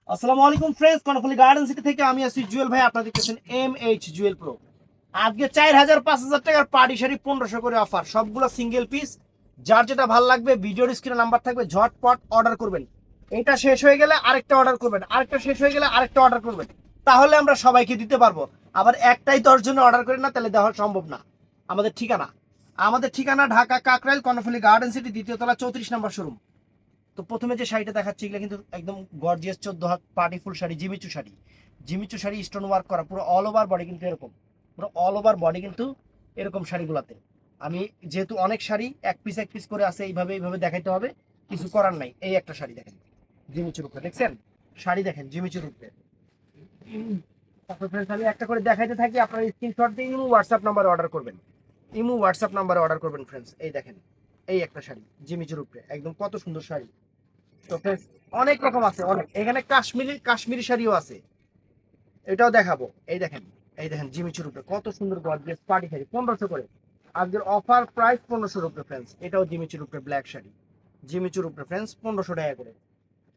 আসসালামু আলাইকুম friends, Karnaphuli garden city থেকে আমি আছি জুয়েল ভাই। আপনারা দেখতেছেন জুয়েল প্রো। আজকে 4000 5000 টাকার পার্টি শাড়ি 1500 করে অফার, সবগুলো সিঙ্গেল পিস। যার যেটা ভালো লাগবে ভিডিওর স্ক্রিনে নাম্বার থাকবে, ঝটপট অর্ডার করবেন। এটা শেষ হয়ে গেলে আরেকটা অর্ডার করবেন, আরেকটা শেষ হয়ে গেলে আরেকটা অর্ডার করবেন, তাহলে আমরা সবাইকে দিতে পারবো। আবার একটাই 10 জনে অর্ডার করেন না, তাহলে দেওয়া সম্ভব না। আমাদের ঠিকানা ঢাকা কাকরাইল, কর্ণফুলী গার্ডেন সিটি, দ্বিতীয় তলা, 34 নম্বর শোরুম। তো প্রথমে যে শাড়িটা দেখাচ্ছি, এগুলো কিন্তু একদম গর্জিয়াস 14 হাত পার্টি ফুল শাড়ি, জিমিচু শাড়ি স্টোন ওয়ার্ক করা, পুরো অল ওভার বডি কিন্তু এরকম, পুরো অল ওভার বডি কিন্তু এরকম শাড়িগুলোতে। আমি যেহেতু অনেক শাড়ি এক পিস এক পিস করে আছে, এইভাবে দেখাইতে হবে, কিছু করার নাই। এই একটা শাড়ি দেখেন জিমিচুর উপরে, দেখছেন? শাড়ি দেখেন জিমিচুর উপরে। তারপর friends, আমি একটা করে দেখাইতে থাকি, আপনারা স্ক্রিনশট দিয়ে ইমো হোয়াটসঅ্যাপ নাম্বারে অর্ডার করবেন ফ্রেন্ডস। এই দেখেন, এই একটা শাড়ি জিমিচুর উপরে, একদম কত সুন্দর শাড়ি। তো friends, অনেক রকম আছে, অনেক। এখানে কাশ্মীরি শাড়িও আছে, এটাও দেখাবো। এই দেখেন জিমিচুর উপরে কত সুন্দর গর্জিয়াস পার্টি শাড়ি, 1500 করে। আজকের অফার প্রাইস 1500 উপরে ফ্রেন্ডস। এটাও জিমিচুর উপরে ব্ল্যাক শাড়ি, জিমিচুর উপরে ফ্রেন্ডস 1500 টাকা করে।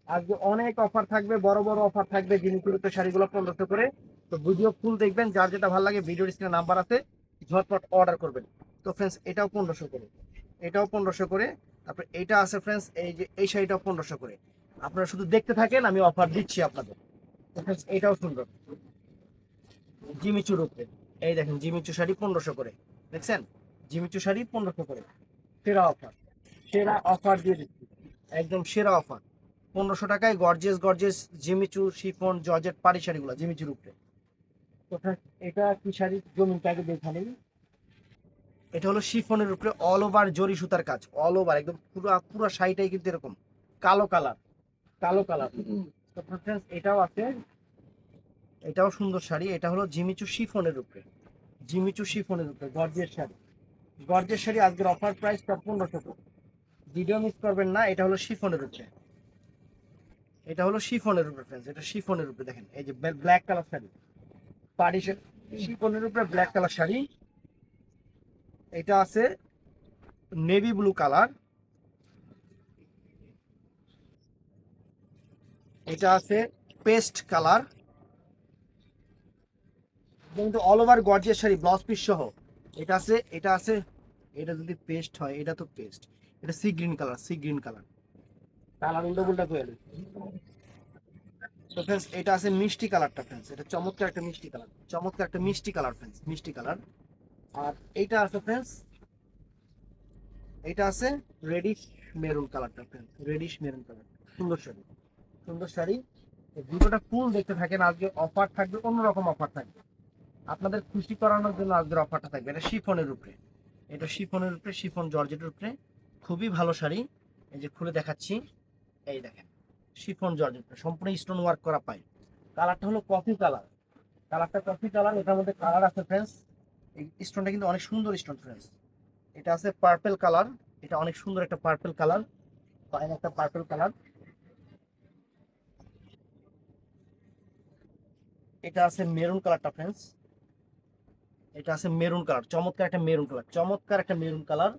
আজকে অনেক অফার থাকবে, বড় বড় অফার থাকবে জিমিচুর উপরে শাড়িগুলো 1500 করে। তো ভিডিও ফুল দেখবেন, যার যেটা ভালো লাগে ভিডিওর স্ক্রিনে নাম্বার আছে, ঝটপট অর্ডার করবেন। তো ফ্রেন্ডস, এটাও 1500 করে, এটাও 1500 করে। তারপর এইটা আছে ফ্রেন্ডস, এই যে এই শাড়িটাও 1500 করে। আপনারা শুধু দেখতে থাকেন, আমি অফার দিচ্ছি আপনাদের। তো ফ্রেন্ডস, এটাও সুন্দর জিমিচুর উপরে। এই দেখেন জিমিচু শাড়ি 1500 করে, দেখছেন? জিমিচু শাড়ি 1500 করে। সেরা অফার, সেরা অফার দিয়ে দিচ্ছি, একদম সেরা অফার। 1500 টাকায় gorgeous gorgeous Jimmy Choo chiffon georgette পাড়ি শাড়িগুলো জিমিচুর উপরে। তো friends, এটা কি শাড়ি জমিনটা আগে দেখে নিন। এটা হলো শিফনের উপরে অল ওভার জরি সুতার কাজ, অল ওভার একদম পুরো পুরো শাড়িটাই কিন্তু এরকম কালো কালার, কালো কালার। তো friends, এটাও আছে, এটাও সুন্দর শাড়ি। এটা হলো জিমিচু শিফনের উপরে গর্জিয়াস শাড়ি, গর্জিয়াস শাড়ি। আজকের অফার প্রাইস সব 1500 করে। ভিডিও মিস করবেন না। এটা হলো শিফনের উপরে, এটা হলো শিফনের উপরে ফ্রেন্ডস, এটা শিফনের উপরে। দেখেন এই যে ব্ল্যাক কালার শাড়ি, পাড়ি শিফনের উপরে ব্ল্যাক কালার শাড়ি। এটা আছে নেভি ব্লু কালার, এটা আছে পেস্ট কালার, কিন্তু all over gorgeous sari blouse piece সহ। এটা আছে এটা যদি পেস্ট হয়, এটা তো পেস্ট, এটা সি গ্রিন কালার কালার উল্টো উল্টা করে। তো ফ্রেন্ডস, এটা আছে মিষ্টি কালারটা ফ্রেন্ডস, এটা চমৎকার একটা মিষ্টি কালার, চমৎকার একটা মিষ্টি কালার ফ্রেন্ডস, মিষ্টি কালার। আর এইটা আছে ফ্রেন্ডস, এটা আছে রেডিশ মেরুন কালারটা ফ্রেন্ডস, রেডিশ মেরুন কালার। সুন্দর শাড়ি, সুন্দর শাড়ি। এই দুটোটা ফুল দেখতে থাকেন, আজকে অফার থাকবে, অন্যরকম অফার থাকবে। আপনাদের খুশি করানোর জন্য আজকের অফারটা থাকবে। এটা শিফনের উপরে, এটা শিফনের উপরে, শিফন জর্জেটের উপরে, খুবই ভালো শাড়ি। এই যে খুলে দেখাচ্ছি, এই দেখেন শিফন জর্জেট, সম্পূর্ণ স্টোন ওয়ার্ক করা পাই। কালারটা হলো কফি কালার, কালারটা কফি কালার। এটার মধ্যে কালার আছে ফ্রেন্ডস, এই স্টোনটা কিন্তু অনেক সুন্দর স্টোন ফ্রেন্ডস। এটা আছে পার্পল কালার, এটা অনেক সুন্দর একটা পার্পল কালার, ফাইন একটা পার্পল কালার। এটা আছে মেরুন কালারটা ফ্রেন্ডস, এটা আছে মেরুন কালার, চমৎকার একটা মেরুন কালার, চমৎকার একটা মেরুন কালার।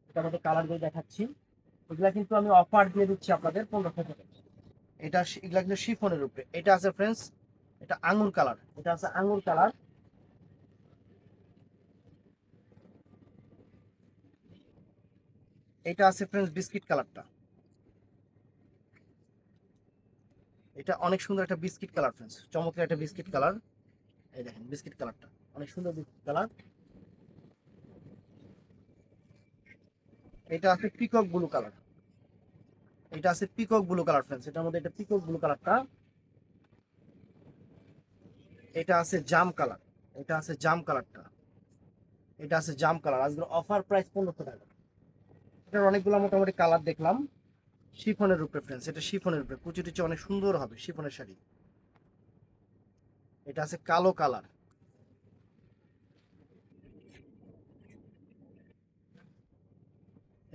এটার মধ্যে কালার গুলো দেখাচ্ছি, এগুলা কিন্তু আমি অফার দিয়ে দিচ্ছি আপনাদের 1500 টাকা। এগুলা কিন্তু শিফনের উপরে। এটা আছে ফ্রেন্ডস, এটা আঙ্গুর কালার, এটা আছে আঙ্গুর কালার। এটা আছে ফ্রেন্ডস বিস্কিট কালারটা, এটা অনেক সুন্দর একটা বিস্কিট কালার ফ্রেন্ডস, চমৎকার একটা বিস্কিট কালার। এই দেখেন বিস্কিট কালারটা অনেক সুন্দর বিস্কিট কালার। এটা আছে পিকক ব্লু কালার, এটা আছে পিকক ব্লু কালার ফ্রেন্ডস, এটার মধ্যে এটা পিকক ব্লু কালারটা। এটা আছে জাম কালার, এটা আছে জাম কালারটা, এটা আছে জাম কালার। আজকে অফার প্রাইস 1500 টাকা। এটার অনেকগুলো মোটামুটি কালার দেখলাম। শিফনের উপরে ফ্রেন্ডস, এটা শিফনের উপরে কুচি টুচি অনেক সুন্দর হবে, শিফনের শাড়ি। এটা আছে কালো কালার,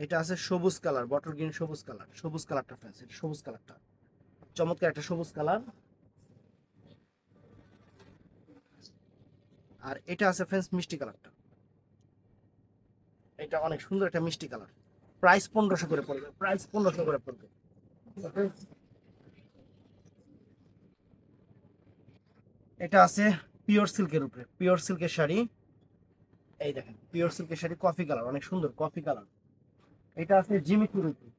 এটা আছে সবুজ কালার, বটল গ্রিন সবুজ কালার, সবুজ কালারটা ফ্রেন্ডস, এটা সবুজ কালারটা, চমৎকার একটা সবুজ কালার। আর এটা আছে ফ্রেন্ডস মিষ্টি কালারটা, এটা অনেক সুন্দর একটা মিষ্টি কালার। প্রাইস 1500 করে পড়বে, প্রাইস 1500 করে পড়বে। এটা আছে পিওর সিল্কের উপরে, পিওর সিল্কের শাড়ি। এই দেখেন পিওর সিল্কের শাড়ি, কফি কালার, অনেক সুন্দর কফি কালার। এটা আছে জিমিচুর উপরে,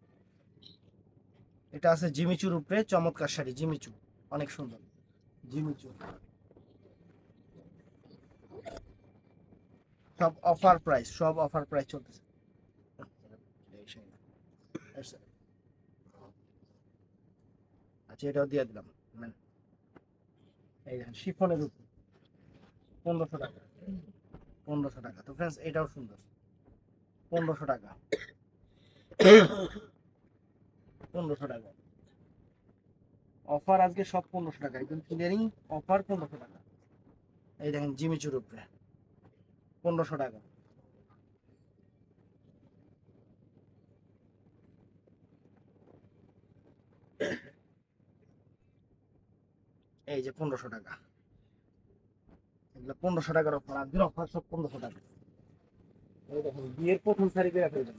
এটা আছে জিমিচুর উপরে, চমৎকার শাড়ি জিমিচু, অনেক সুন্দর জিমিচু। সব অফার প্রাইস, সব অফার প্রাইস চলতেছে। আচ্ছা এটাও দিয়ে দিলাম। এই দেখেন শিফনের উপর 1500 টাকা, 1500 টাকা। তো ফ্রেন্ডস এটাও সুন্দর, 1500 টাকা, 1500 টাকা অফার আজকে, সব 1500 টাকা, একদম ক্লিয়ারিং অফার 1500 টাকা। এই দেখেন জিমিচুর উপরে 1500 টাকা। এই যে 1500 টাকা, এগুলো 1500 টাকার অফার, আজকের অফার সব 1500 টাকা। এই দেখেন বিয়ের প্রথম শাড়ি করে ফেলবেন,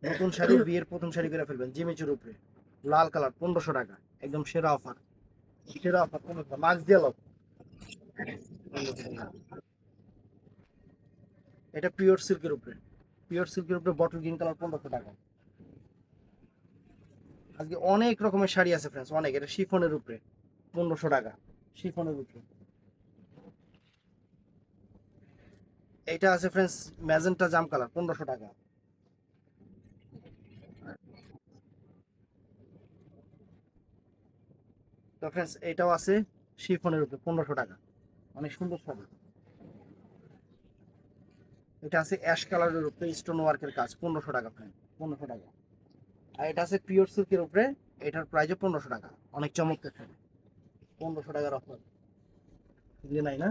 নতুন শাড়ি বিয়ের প্রথম শাড়ি করে ফেলবেন জিমিচুর উপরে, লাল কালার 1500 টাকা, একদম সেরা অফার, সেরা অফার 1500, মাস্ক দিয়ে লোক। এটা পিওর সিল্কের উপরে, পিওর সিল্কের উপরে বটল গ্রিন কালার 1500 টাকা। আজকে অনেক রকমের শাড়ি আছে ফ্রেন্ডস, অনেক। এটা শিফনের উপরে 1500 টাকা, শিফনের উপরে। এটা আছে ফ্রেন্ডস ম্যাজেন্টা জাম কালার 1500 টাকা। তো ফ্রেন্ডস এটাও আছে শিফনের উপরে 1500 টাকা, অনেক সুন্দর শাড়ি। এটা আছে অ্যাশ কালারের উপরে স্টোন ওয়ার্কের কাজ 1500 টাকা ফ্রেন্ড, 1500 টাকা। আর এটা আছে পিওর সিল্কের উপরে, এটার প্রাইসও 1500 টাকা, অনেক চমৎকার শাড়ি, 1500 টাকার অফার দিলে নাই না।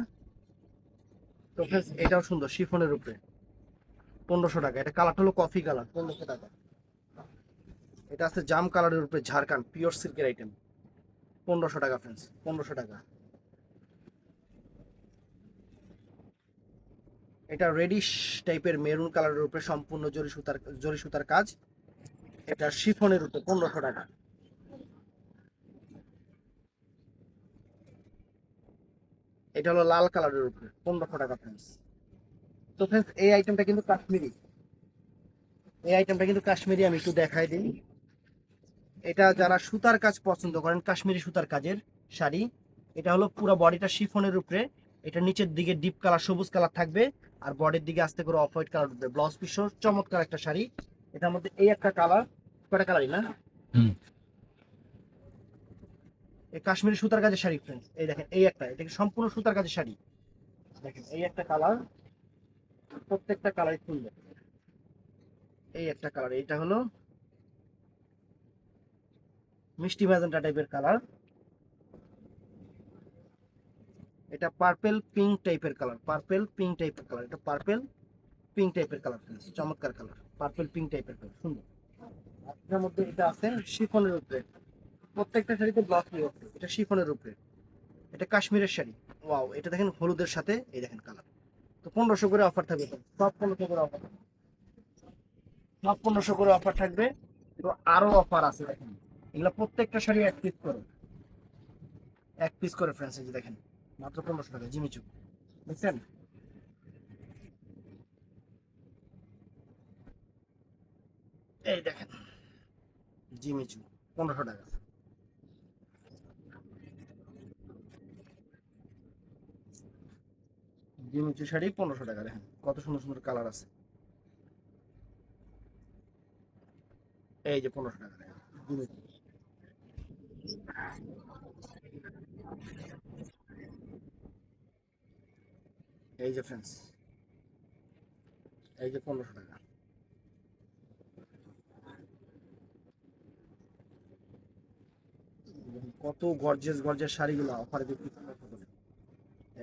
তো ফ্রেন্ডস এটাও সুন্দর শিফনের উপরে 1500 টাকা। এটা কালারটা হলো কফি কালার 1500 টাকা। এটা আছে জাম কালারের উপরে ঝাড়খান্ড পিওর সিল্কের আইটেম 1500 টাকা ফ্রেন্ডস, 1500 টাকা। এটা রেডিশ টাইপের মেরুন কালারের উপরে সম্পূর্ণ জরি সুতার কাজ, এটা শিফনের উপরে 1500 টাকা। এটা হলো লাল কালারের উপরে 1500 টাকা ফ্রেন্ডস। তো ফ্রেন্ডস এই আইটেমটা কিন্তু কাশ্মীরি, এই আইটেমটা কিন্তু কাশ্মীরি, আমি একটু দেখাই দিই। এটা যারা সুতার কাজ পছন্দ করেন, কাশ্মীরি সুতার কাজের শাড়ি, এটা হলো পুরো বডিটা শিফনের উপরে, এটা নিচের দিকে ডিপ কালার সবুজ কালার থাকবে, আর বডির দিকে আস্তে করে অফ হোয়াইট কালার উঠবে, ব্লাউজ পিস চমৎকার একটা শাড়ি। এটার মধ্যে এই একটা কালার, কয়টা কালারই না, এই কাশ্মীরি সুতার কাজের শাড়ি ফ্রেন্ডস। এই দেখেন এই একটা, এটা সম্পূর্ণ সুতার কাজের শাড়ি। দেখেন এই একটা কালার, প্রত্যেকটা কালার সুন্দর। এই একটা কালার, এটা হলো মিষ্টি ম্যাজেন্টা টাইপের কালার। এটা পার্পেল পিঙ্ক টাইপের কালার, পার্পেল পিঙ্ক টাইপের কালার, এটা পার্পেল পিঙ্ক টাইপের কালার, চমৎকার কালার, পার্পেল পিঙ্ক টাইপের কালার, সুন্দর। আর এটার মধ্যে এটা আছে শিফনের উপরে, প্রত্যেকটা শাড়িতে ব্লক নিয়ে আছে, এটা শিফনের উপরে, এটা কাশ্মীরের শাড়ি। ওয়াও, এটা দেখেন হলুদের সাথে, এই দেখেন কালার। তো 1500 করে অফার থাকবে, সব 1500 করে অফার, সব 1500 করে অফার থাকবে। তো আরো অফার আছে দেখেন, এগুলো প্রত্যেকটা শাড়ি এক পিস করে, এক পিস করে ফ্রেন্ডস, এই যে দেখেন মাত্র 1500 টাকা জিমিচু, বুঝছেন। এই দেখেন জিমিচু 1500 টাকা, জিমিচু শাড়ি 1500 টাকা। দেখেন কত সুন্দর সুন্দর কালার আছে, এই যে 1500 টাকা দেখেন জিমিচু। এই যে ফ্রেন্ডস, এই যে 1500 টাকা। কত গর্জিয়াস গর্জিয়াস শাড়িগুলো অফারে বিক্রি করতে।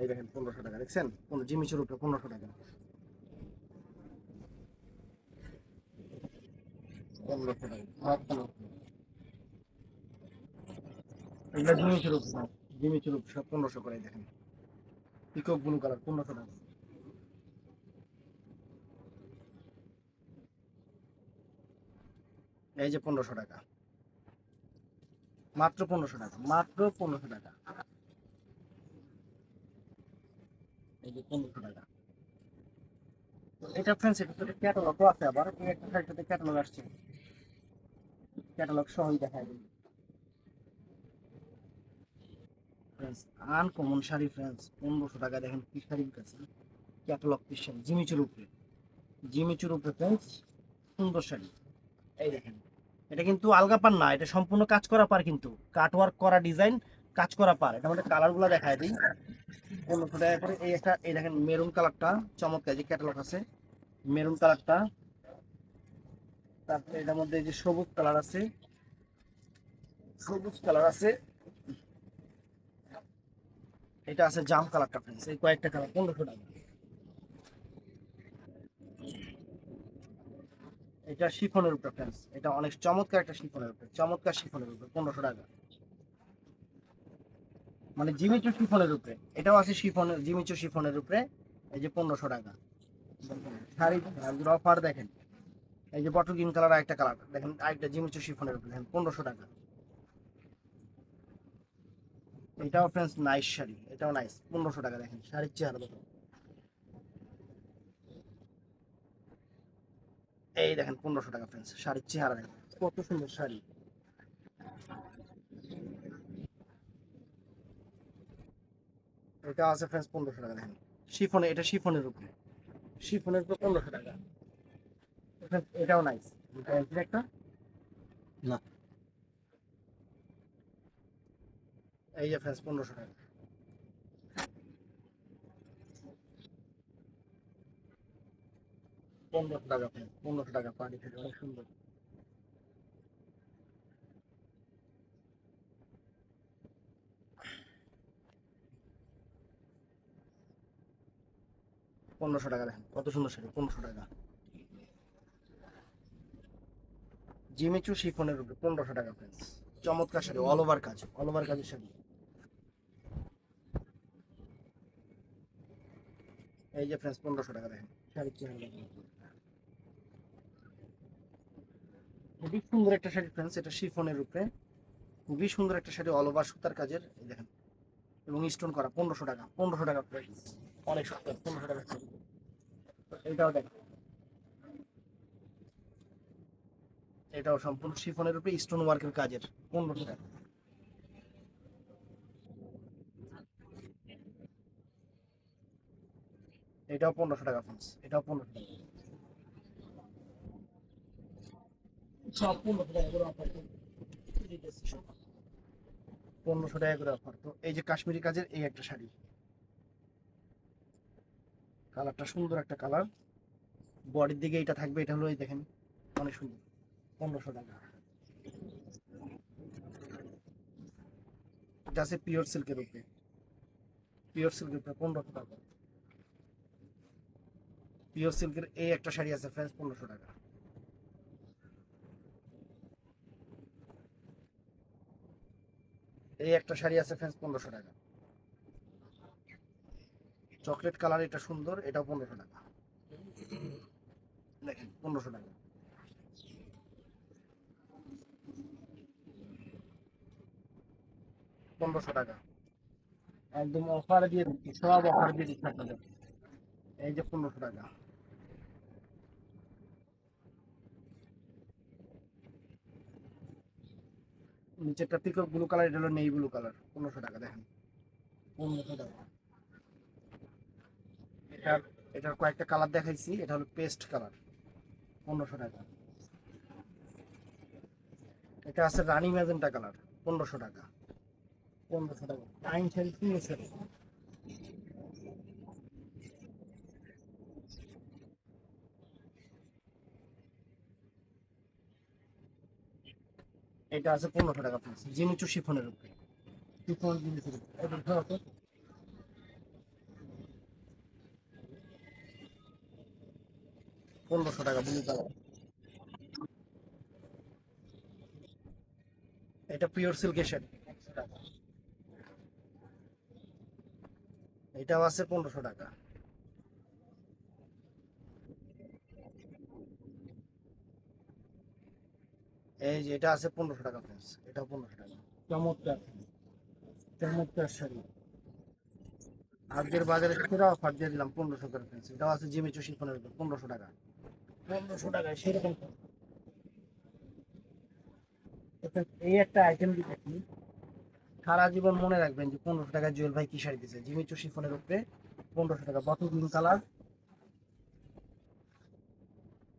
এই দেখেন 1500 টাকা, দেখছেন কোন জিমিচুর উপরে 1500 টাকা, 1500 টাকা মাত্র। এগুলো জিমিচুর উপরে, জিমিচুর উপরে সব 1500 করে। দেখেন পিকক ব্লু কালার 1500 টাকা, এই যে 1500 টাকা, মাত্র 1500 টাকা, মাত্র 1500 টাকা। এই যে 1500 টাকা। তো এটা ফ্রেন্ডস, এটা তো ক্যাটালগও আছে, আবার এই একটা সাইডটাতে ক্যাটালগ আসছে, ক্যাটালগ সহই দেখায় দিই ফ্রেন্ডস। আনকমন শাড়ি ফ্রেন্ডস, 1500 টাকা দেখেন কি শাড়ি আছে, ক্যাটালগ পিস শাড়ি, জিমিচুর উপরে, জিমিচুর উপরে ফ্রেন্ডস, সুন্দর শাড়ি। এই দেখেন, এটা কিন্তু আলগা পার না, এটা সম্পূর্ণ কাজ করা পার, কিন্তু কাট ওয়ার্ক করা ডিজাইন, কাজ করা পার। এটা আমাদের কালার গুলো দেখায় দিই। 1500 টাকা করে এই একটা, এই দেখেন মেরুন কালারটা চমৎকার, যে ক্যাটালগ আছে মেরুন কালারটা। তারপরে এটার মধ্যে এই যে সবুজ কালার আছে, সবুজ কালার আছে, এটা আছে জাম কালারটা ফ্রেন্ডস। এই কয়েকটা কালার 1500 টাকা। এটা শিফনের উপরে ফ্রেন্ডস, এটা অনেক চমৎকার একটা শিফনের উপরে, চমৎকার শিফনের উপরে 1500 টাকা, মানে জিমিচু শিফনের উপরে। এটাও আছে শিফনের, জিমিচু শিফনের উপরে। এই যে 1500 টাকা শাড়ি অফার দেখেন। এই যে বটল গ্রিন কালার একটা কালার দেখেন, আরেকটা জিমিচু শিফনের উপরে দেখেন 1500 টাকা। এটাও ফ্রেন্ডস নাইস শাড়ি, এটাও নাইস 1500 টাকা। দেখেন শাড়ির চেহারা দেখেন, এই দেখেন 1500 টাকা ফ্রেন্ডস, শাড়ির চেহারা দেখেন কত সুন্দর শাড়ি। এটা আছে ফ্রেন্ডস 1500 টাকা দেখেন, শিফনে, এটা শিফনের উপরে, শিফনের উপরে 1500 টাকা। এটাও নাইস, একটা না, এই যে ফ্রেন্ডস 1500 টাকা, 1500 টাকা ফ্রেন্ডস, 1500 টাকা পার্টি শাড়ি অনেক সুন্দর। 1500 টাকা দেখেন কত সুন্দর শাড়ি, 1500 টাকা। জিমিচু শিফনের উপরে 1500 টাকা ফ্রেন্ডস, চমৎকার শাড়ি, অল ওভার কাজ, অল ওভার কাজের শাড়ি। এই যে ফ্রেন্ডস 1500 টাকা দেখেন, শাড়ির চেহারা দেখেন খুবই সুন্দর একটা শাড়ি ফ্রেন্ডস, এটা শিফনের উপরে, খুবই সুন্দর একটা শাড়ি, অল ওভার সুতার কাজের, এই দেখেন এবং স্টোন করা। 1500 টাকা, 1500 টাকা প্রাইস, অনেক সুন্দর 1500 টাকা শাড়ি। এটাও দেখেন, এটাও সম্পূর্ণ শিফনের উপরে স্টোন ওয়ার্কের কাজের, 1500 টাকা। এটাও 1500 টাকা ফ্রেন্ডস, এটাও 1500 টাকা। সব 1500 টাকা করে অফার দিতেছি সব, 1500 টাকা করে অফার। তো এই যে কাশ্মীরি কাজের এই একটা শাড়ি, কালারটা সুন্দর একটা কালার, বডির দিকে এটা থাকবে, এটা হলো এই দেখেন অনেক সুন্দর, 1500 টাকা। এটা আছে পিওর সিল্কের উপরে, পিওর সিল্কের উপরে 1500 টাকা। পিওর সিল্কের এই একটা শাড়ি আছে ফ্রেন্ডস 1500 টাকা। এই একটা শাড়ি আছে ফ্রেন্ডস 1500 টাকা, চকলেট কালার, এটা সুন্দর, এটাও 1500 টাকা। দেখেন 1500 টাকা, 1500 টাকা একদম অফার দিয়ে দিচ্ছি, সব অফার দিয়ে দিচ্ছি আপনাদের। এই যে 1500 টাকা, নিচেরটা পিকক ব্লু কালার, এটা হলো নেই ব্লু কালার, 1500 টাকা দেখেন, 1500 টাকা। এটার, এটার কয়েকটা কালার দেখাইছি, এটা হলো পেস্ট কালার, 1500 টাকা। এটা আছে রানী ম্যাজেন্টা কালার, 1500 টাকা, 1500 টাকা। টাইম সেল কিনেছে, এটা আছে 1500 টাকা প্রাইস, জিমিচু শিফনের উপরে, শিফন জিনিসের উপরে। এটা ধরো তো, 1500 টাকা ব্লু কালার। এটা পিওর সিল্কের শাড়ি, 100 টাকা। এটাও আছে 1500 টাকা। এই যে এটা আছে 1500 টাকা প্রাইস, এটাও 1500 টাকা। চমৎকার, চমৎকার শাড়ি। আজকের বাজারে সেরা অফার দিয়ে দিলাম 1500 করে ফ্রেন্ডস। এটাও আছে জিমিচু শিফনের উপর 1500 টাকা। 1500 টাকায় সেরকম এই একটা আইটেম দিতেছি, সারা জীবন মনে রাখবেন যে 1500 টাকায় জুয়েল ভাই কি শাড়ি দিচ্ছে, জিমিচু শিফনের উপরে 1500 টাকা, বটল গ্রিন কালার।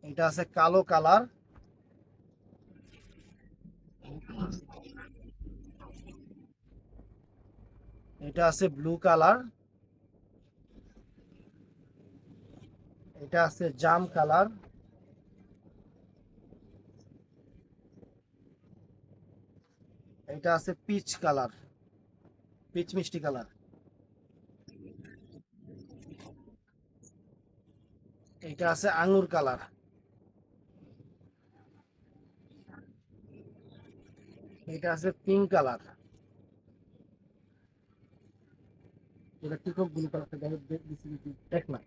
এটা আছে কালো কালার, এটা আছে ব্লু কালার, এটা আছে জাম কালার, এটা আছে পিচ কালার, পিচ মিষ্টি কালার, এটা আছে আঙ্গুর কালার, এটা আছে পিঙ্ক কালার, এটা পিকক ব্লু কালার, দেখ না,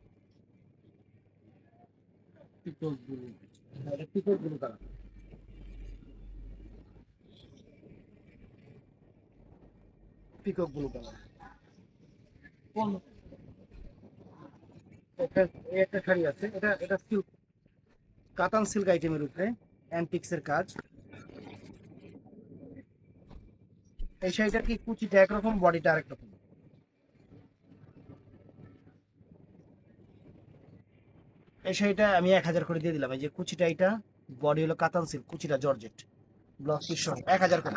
পিকক ব্লু, এটা peacock blue colour, peacock blue colour. একটা এই একটা শাড়ি আছে, এটা এটা সিল্ক, কাতান সিল্ক আইটেমের উপরে অ্যান্টিক্স এর কাজ। এই শাড়িটার কি কুচিটা একরকম, বডিটা আরেক রকম। এই শাড়িটা আমি 1000 করে দিয়ে দিলাম। এই যে কুচিটা, এটা বডি হলো কাতান সিল্ক, কুচিটা জর্জেট, ব্লাউজ পিস সহ 1000 করে।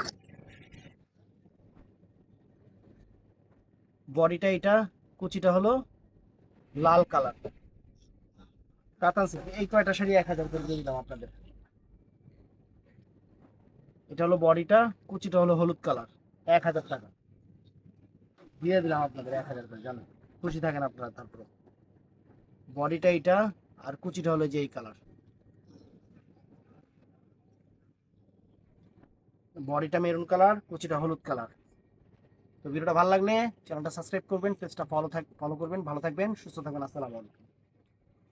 বডিটা এটা, কুচিটা হলো লাল কালার, কাতান সিল্ক। এই কয়টা শাড়ি 1000 করে দিয়ে দিলাম আপনাদের। এটা হলো বডিটা, কুচিটা হলো হলুদ কালার, 1000 টাকা দিয়ে দিলাম আপনাদের 1000 করে। জানেন খুশি থাকেন আপনারা। তারপরে বডিটা এটা, আর কুচিটা হলো যে এই কালার, বডিটা মেরুন কালার, কুচিটা হলুদ কালার। তো ভিডিওটা ভালো লাগলে চ্যানেলটা সাবস্ক্রাইব করবেন, পেজটা ফলো করবেন। ভালো থাকবেন, সুস্থ থাকবেন। আসসালামু আলাইকুম।